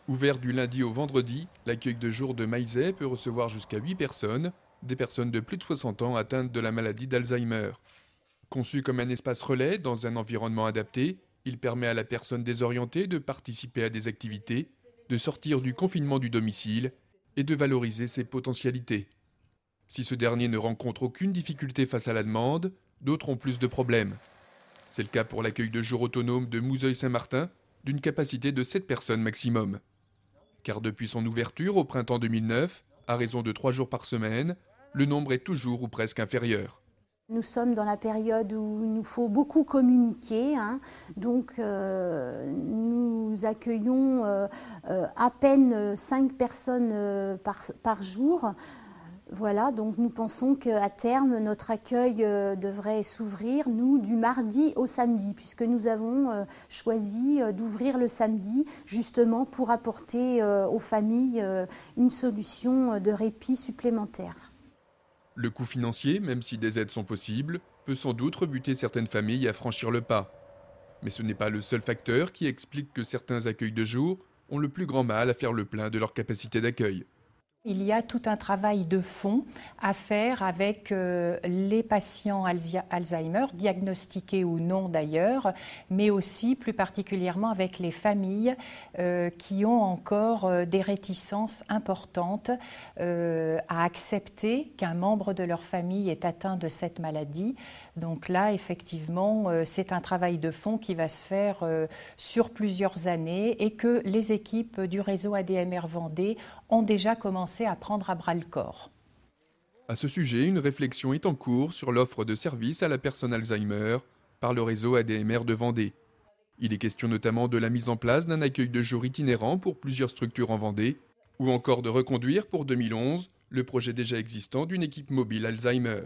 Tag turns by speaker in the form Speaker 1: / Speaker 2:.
Speaker 1: Ouvert du lundi au vendredi, l'accueil de jour de Maizet peut recevoir jusqu'à 8 personnes, des personnes de plus de 60 ans atteintes de la maladie d'Alzheimer. Conçu comme un espace relais dans un environnement adapté, il permet à la personne désorientée de participer à des activités, de sortir du confinement du domicile et de valoriser ses potentialités. Si ce dernier ne rencontre aucune difficulté face à la demande, d'autres ont plus de problèmes. C'est le cas pour l'accueil de jour autonome de Mouzeuil-Saint-Martin, d'une capacité de 7 personnes maximum. Car depuis son ouverture au printemps 2009, à raison de 3 jours par semaine, le nombre est toujours ou presque inférieur.
Speaker 2: Nous sommes dans la période où il nous faut beaucoup communiquer, hein. Donc nous accueillons à peine 5 personnes par jour. Voilà, donc nous pensons qu'à terme, notre accueil devrait s'ouvrir, nous, du mardi au samedi, puisque nous avons choisi d'ouvrir le samedi, justement pour apporter aux familles une solution de répit supplémentaire.
Speaker 1: Le coût financier, même si des aides sont possibles, peut sans doute rebuter certaines familles à franchir le pas. Mais ce n'est pas le seul facteur qui explique que certains accueils de jour ont le plus grand mal à faire le plein de leur capacité d'accueil.
Speaker 3: Il y a tout un travail de fond à faire avec les patients Alzheimer, diagnostiqués ou non d'ailleurs, mais aussi plus particulièrement avec les familles qui ont encore des réticences importantes à accepter qu'un membre de leur famille est atteint de cette maladie. Donc là, effectivement, c'est un travail de fond qui va se faire sur plusieurs années et que les équipes du réseau ADMR Vendée ont déjà commencé à prendre à bras le corps.
Speaker 1: À ce sujet, une réflexion est en cours sur l'offre de services à la personne Alzheimer par le réseau ADMR de Vendée. Il est question notamment de la mise en place d'un accueil de jour itinérant pour plusieurs structures en Vendée, ou encore de reconduire pour 2011 le projet déjà existant d'une équipe mobile Alzheimer.